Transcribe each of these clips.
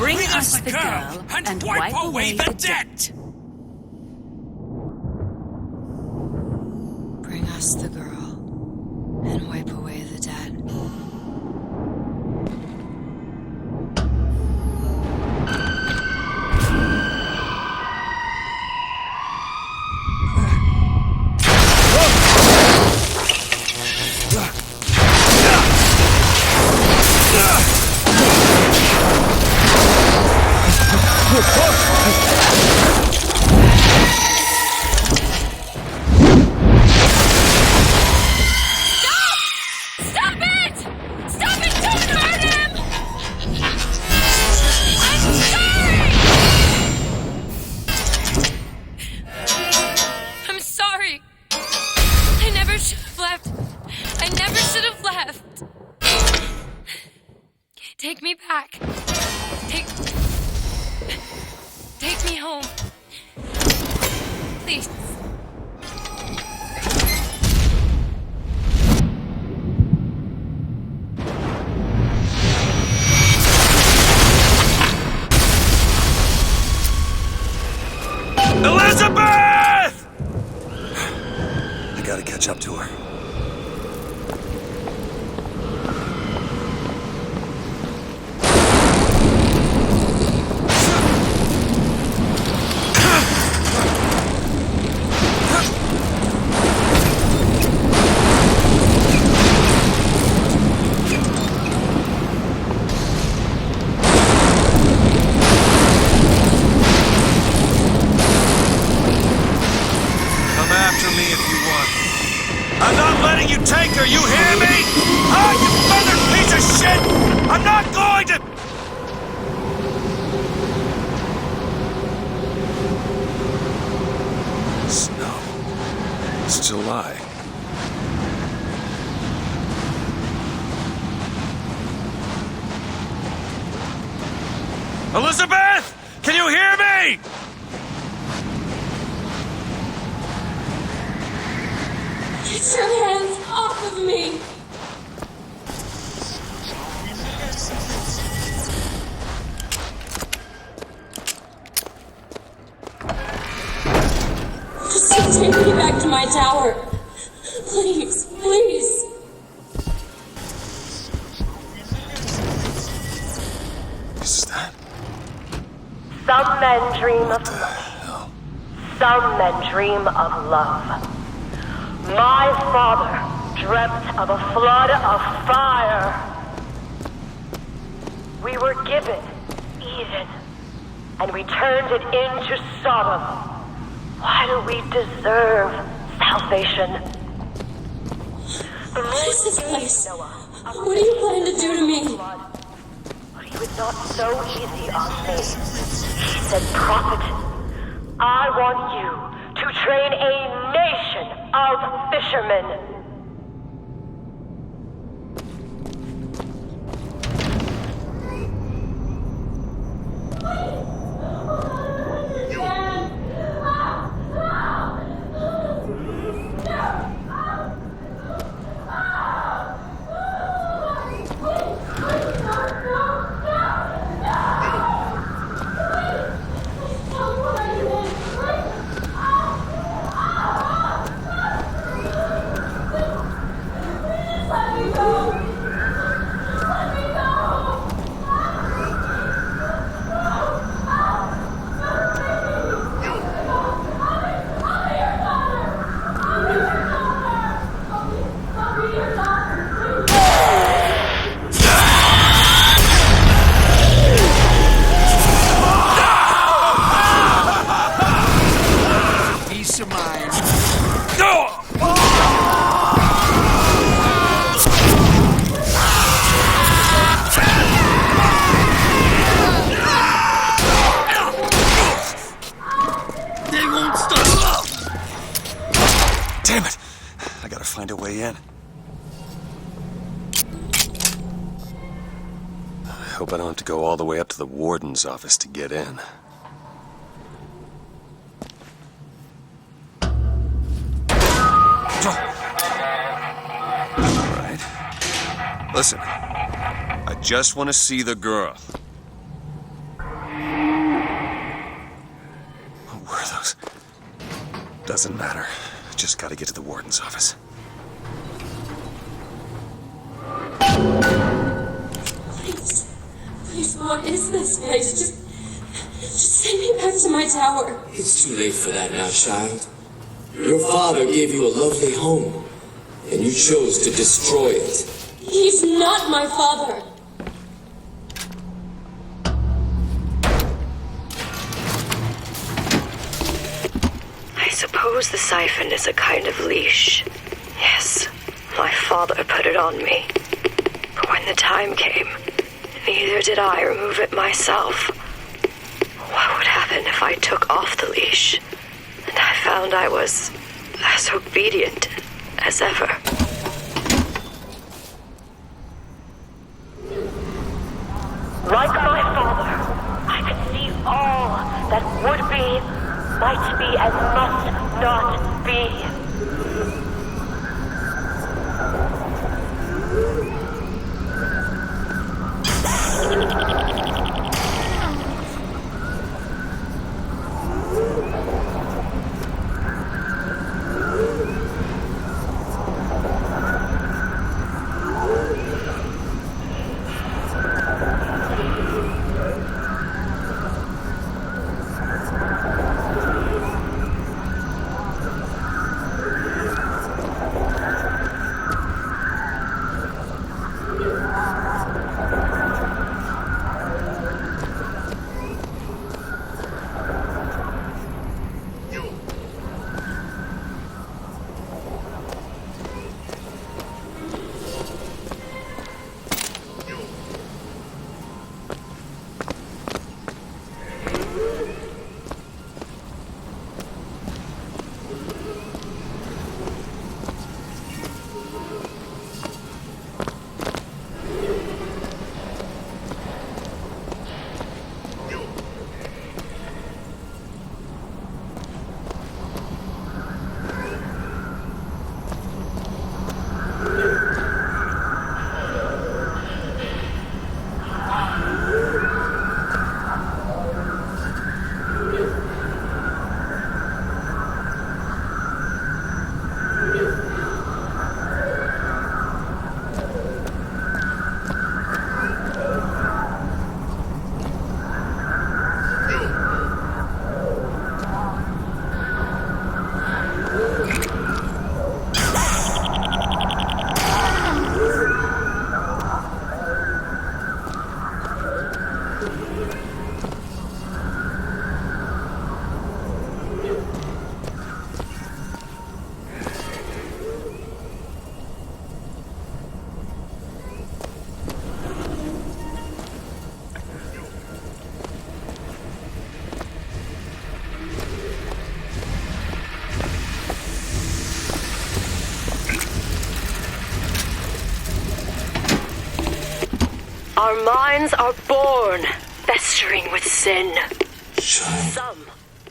Bring us the girl and wipe away the debt. Bring us the girl and wipe away the debt. Take me back. Take me home. Please. Elizabeth! I gotta catch up to her. I'm not letting you take her, you hear me? Ah, you feathered piece of shit! I'm not going to... Snow. It's July. Elizabeth! Can you hear me? Get your hands off of me! Just take me back to my tower. Please, please. Is that? Some men dream of love. Some men dream of love. My father dreamt of a flood of fire. We were given Eden, and we turned it into Sodom. Why do we deserve salvation? What is this place? What do you plan to do to me? But he was not so easy on me. He said, Prophet, I want you to train a nation of fishermen. Damn it! I gotta find a way in. I hope I don't have to go all the way up to the warden's office to get in. Alright. Listen. I just want to see the girl. Doesn't matter. Just gotta get to the warden's office. Please, what is this place? Just take me back to my tower. It's too late for that now, child. Your father gave you a lovely home, and you chose to destroy it. He's not my father. I suppose the siphon is a kind of leash. Yes, my father put it on me. But when the time came, neither did I remove it myself. What would happen if I took off the leash, and I found I was as obedient as ever? Like my father, I could see all that would be, might be, and must not be. Our minds are born, festering with sin. Child, Some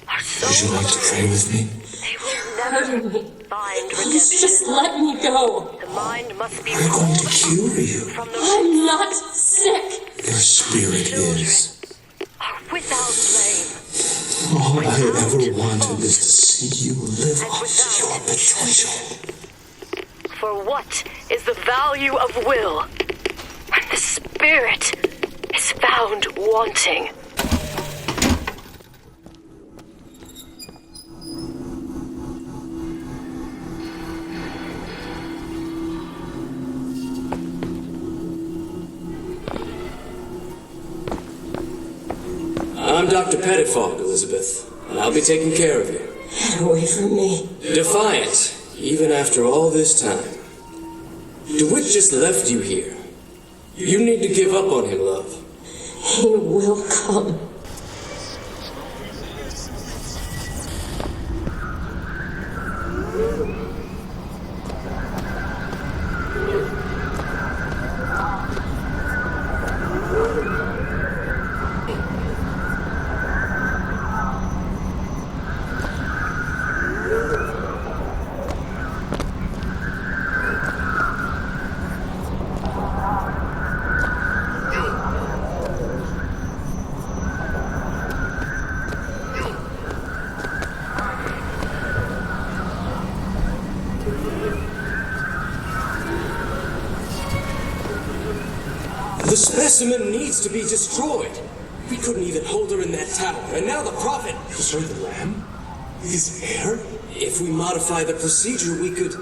are so would you like to pray with me? they will never find Please redemption. just let me go. The mind must be We're going to removed cure you. from the I'm not sick. Your spirit is. are without blame. All I ever wanted is to see you live And up to without your potential. For what is the value of will when the spirit is found wanting? I'm Dr. Pettifog, Elizabeth, and I'll be taking care of you. Get away from me. Defiant, even after all this time. DeWitt just left you here. You need to give up on him, love. He will come. The specimen needs to be destroyed. We couldn't even hold her in that tower, and now the Prophet... Sorry, the lamb? His heir? If we modify the procedure, we could...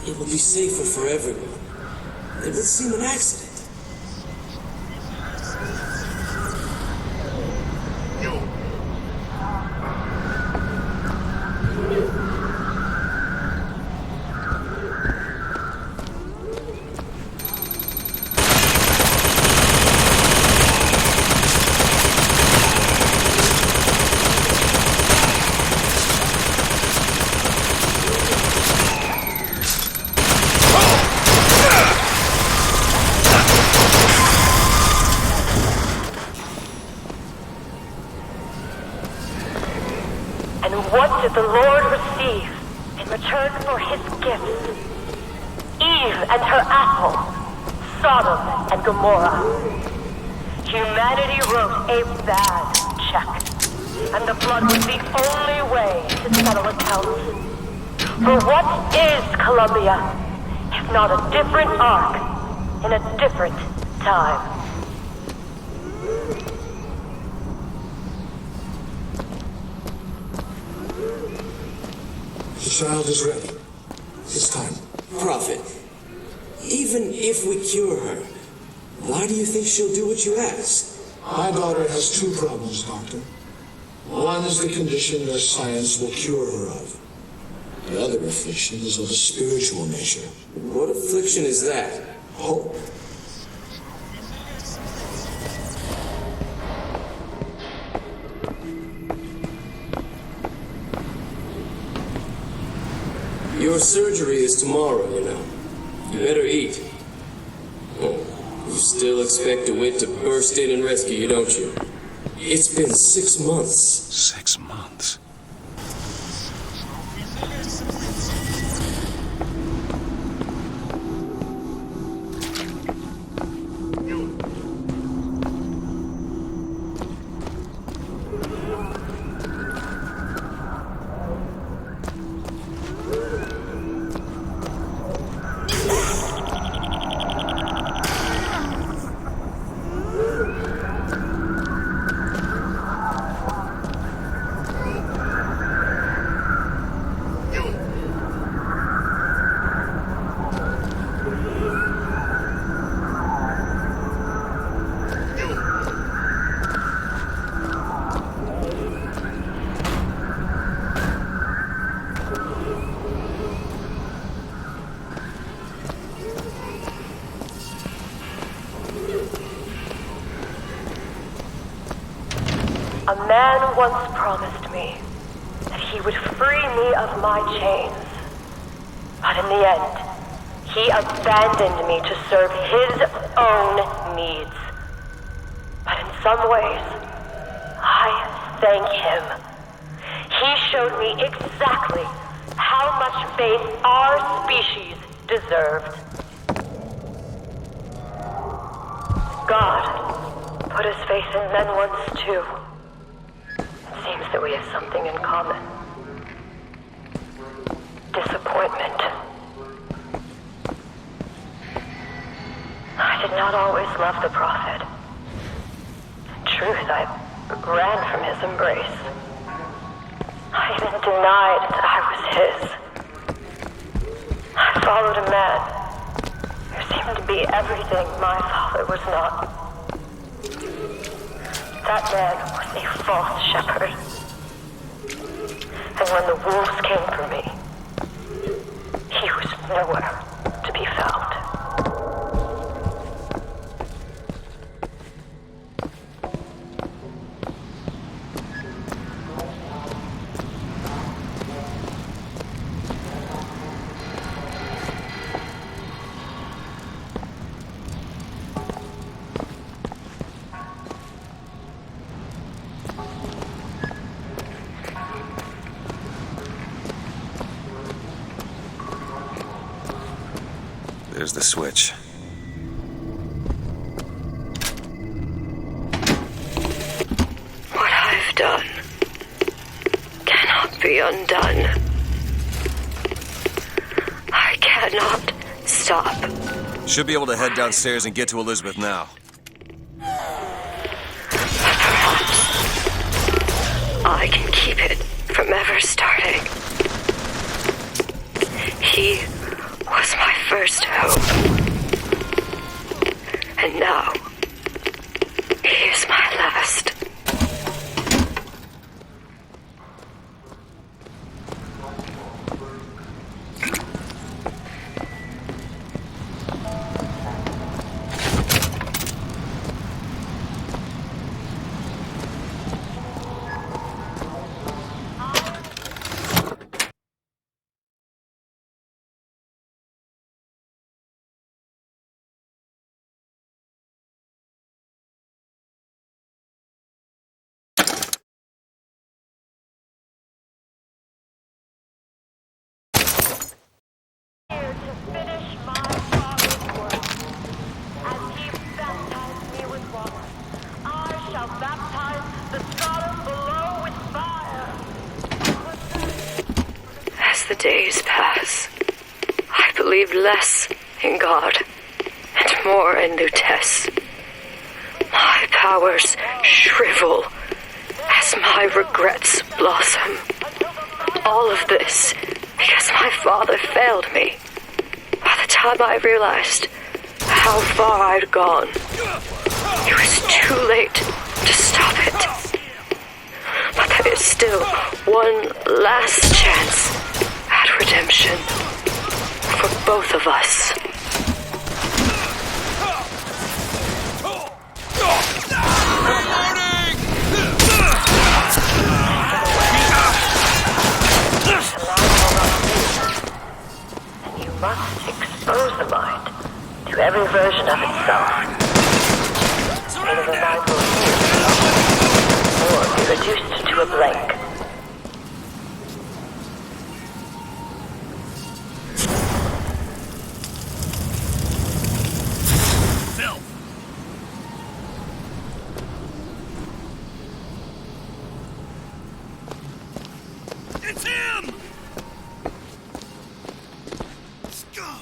It will be safer for everyone. It will seem an accident. And what did the Lord receive in return for his gifts? Eve and her apple, Sodom and Gomorrah. Humanity wrote a bad check, and the flood was the only way to settle accounts. For what is Columbia, if not a different arc in a different time? The child is ready. It's time. Prophet, even if we cure her, why do you think she'll do what you ask? My daughter has two problems, Doctor. One is the condition that science will cure her of. The other affliction is of a spiritual nature. What affliction is that? Hope. Your surgery is tomorrow, you know. You better eat. Oh, you still expect DeWitt to burst in and rescue you, don't you? It's been 6 months. 6 months? A man once promised me that he would free me of my chains. But in the end, he abandoned me to serve his own needs. But in some ways, I thank him. He showed me exactly how much faith our species deserved. God put his faith in men once too. Seems that we have something in common. Disappointment. I did not always love the Prophet. In truth, I ran from his embrace. I even denied that I was his. I followed a man who seemed to be everything my father was not. That man was a false shepherd. And when the wolves came for me, he was nowhere to be found. There's the switch. What I've done cannot be undone. I cannot stop Should be able to head downstairs and get to Elizabeth now. I can keep it from ever starting. He was my first hope. And now, he is my last. As the days pass, I believe less in God and more in Lutece. My powers shrivel as my regrets blossom. All of this because my father failed me. By the time I realized how far I'd gone, it was too late to stop it. But there is still one last chance at redemption for both of us. You must expose the mind to every version of itself. Either the mind will heal or be reduced to a blank. It's him! Scum!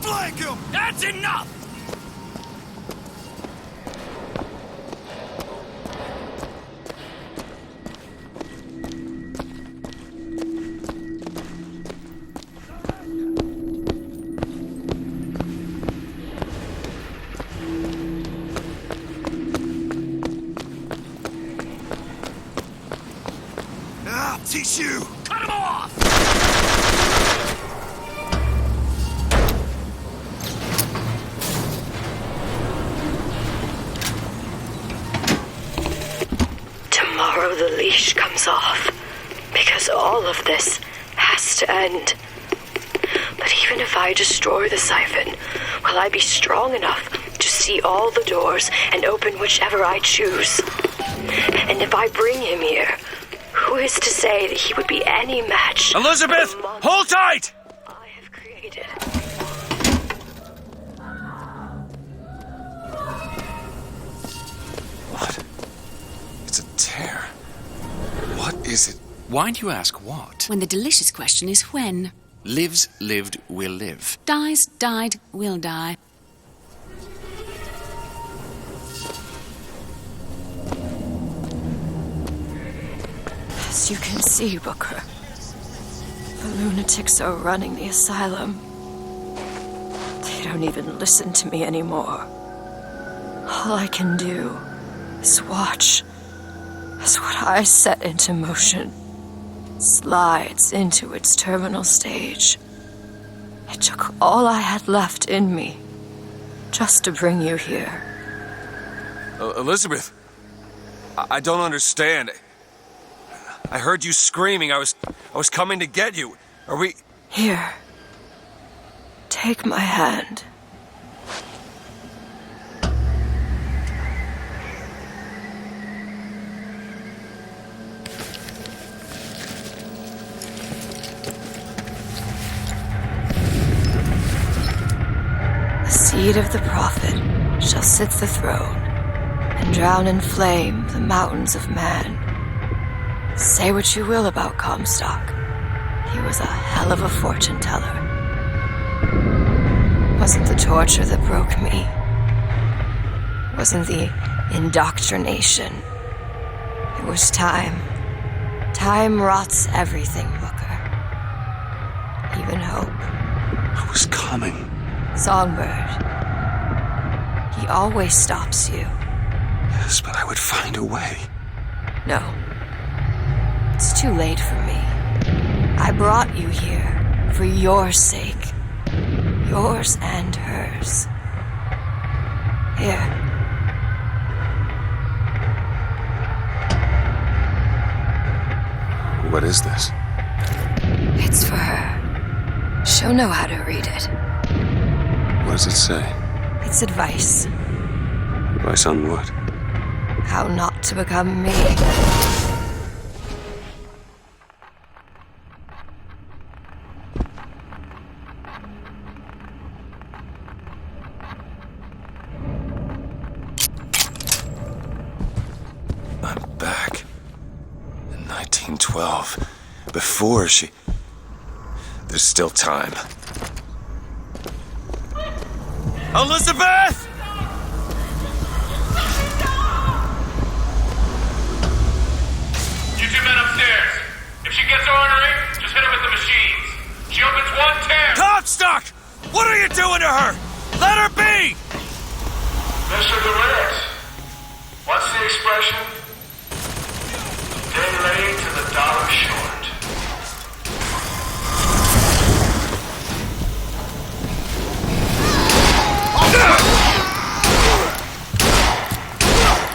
Blank him! That's enough! I'll teach you! Cut him off! Tomorrow the leash comes off, because all of this has to end. But even if I destroy the siphon, will I be strong enough to see all the doors and open whichever I choose? And if I bring him here, who is to say that he would be any match? Elizabeth, for the monster hold tight! I have created. What? It's a tear. What is it? Why do you ask what? When the delicious question is when. Lives, lived, will live. Dies, died, will die. As you can see, Booker, the lunatics are running the asylum. They don't even listen to me anymore. All I can do is watch as what I set into motion slides into its terminal stage. It took all I had left in me just to bring you here. Elizabeth, I don't understand. I heard you screaming. I was coming to get you. Are we... Here. Take my hand. The seed of the prophet shall sit the throne, and and drown in flame the mountains of man. Say what you will about Comstock. He was a hell of a fortune teller. Wasn't the torture that broke me. Wasn't the indoctrination. It was time. Time rots everything, Booker. Even hope. I was coming. Songbird. He always stops you. Yes, but I would find a way. No. It's too late for me. I brought you here for your sake. Yours and hers. Here. What is this? It's for her. She'll know how to read it. What does it say? It's advice. Advice on what? How not to become me. I'm back. In 1912. Before she... There's still time. Elizabeth! You two men upstairs. If she gets ornery, just hit her with the machines. She opens one tear. Comstock! What are you doing to her? Let her be! Mr. Durant, what's the expression? Day late to the dollar short.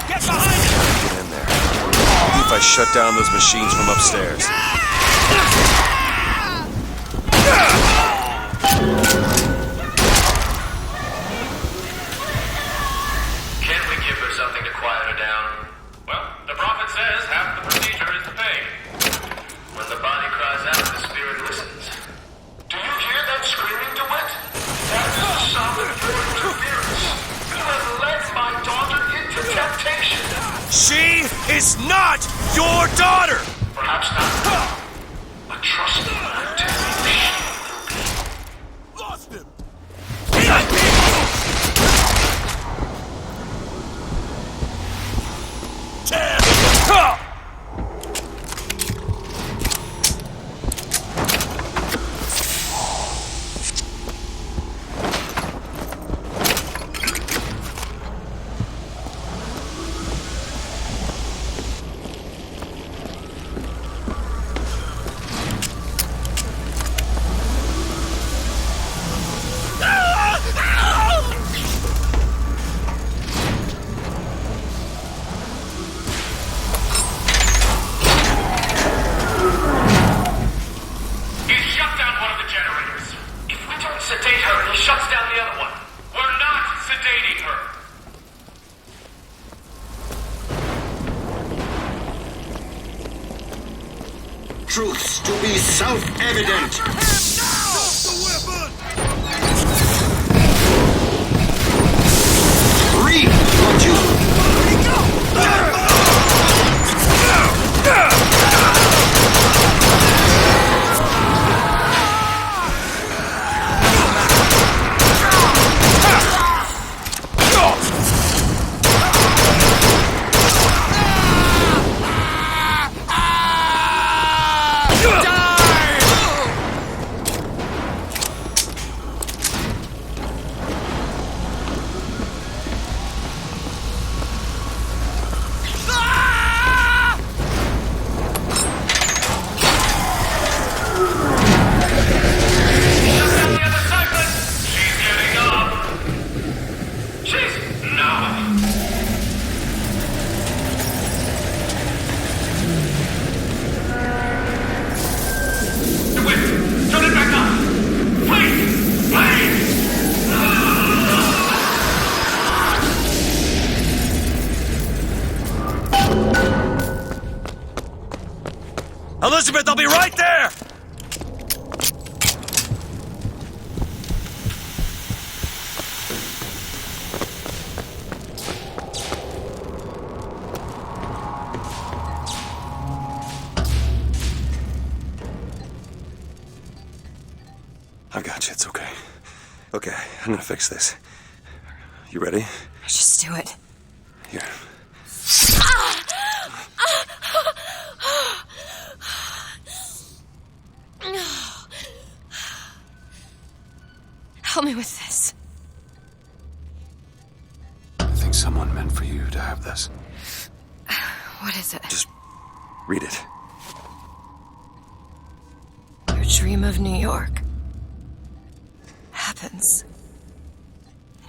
Get behind her! Get in there. If I shut down those machines from upstairs. Can't we give her something to quiet her down? Well, the prophet says half the procedure is the pain. When the body cries out, the spirit listens. Do you hear that screaming, DeWitt? That is the sound of your interference. You have led my daughter into temptation. She is not your daughter! Perhaps not. But trust me when I tell you she will be. Lost him! He's shut down one of the generators. If we don't sedate her, he shuts down the other one. We're not sedating her. Truths to be self-evident. Read what you... Elizabeth, I'll be right there! I got you. It's okay. Okay, I'm gonna fix this. You ready? Just do it. Here. Help me with this. I think someone meant for you to have this. What is it? Just read it. Your dream of New York happens.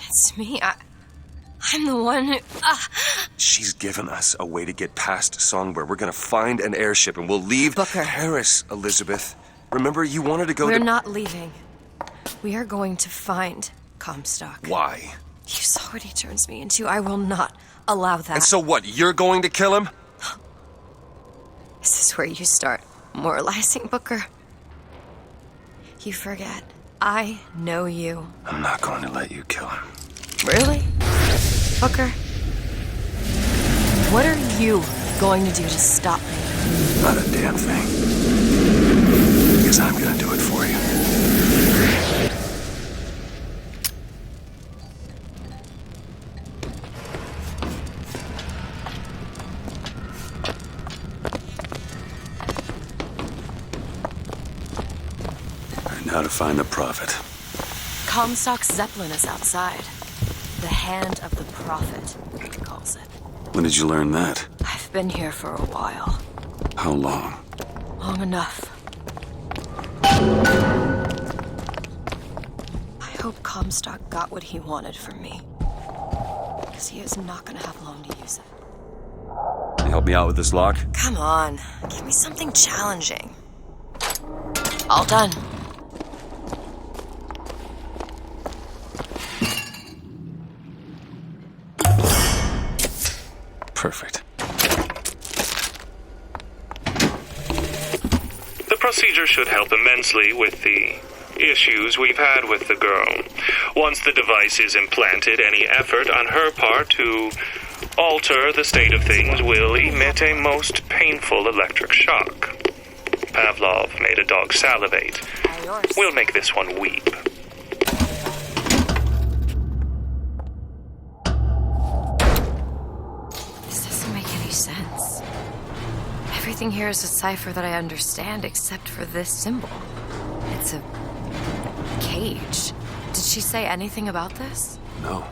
It's me. I'm the one who... She's given us a way to get past Songbird. We're gonna find an airship and we'll leave Booker. Paris, Elizabeth. Remember, you wanted to go We're to... not leaving. We are going to find Comstock. Why? You saw what he turns me into. I will not allow that. And so what, you're going to kill him? Is this where you start moralizing, Booker? You forget. I know you. I'm not going to let you kill him. Really? Booker? What are you going to do to stop me? Not a damn thing. Because I'm gonna do it for you. Now to find the prophet. Comstock's Zeppelin is outside. The hand of the prophet, he calls it. When did you learn that? I've been here for a while. How long? Long enough. I hope Comstock got what he wanted from me. Because he is not going to have long to use it. Can you help me out with this lock? Come on, give me something challenging. All done. Perfect. The procedure should help immensely with the issues we've had with the girl. Once the device is implanted, any effort on her part to alter the state of things will emit a most painful electric shock. Pavlov made a dog salivate. We'll make this one weep. This doesn't make any sense. Everything here is a cipher that I understand except for this symbol. It's a cage. Did she say anything about this? No.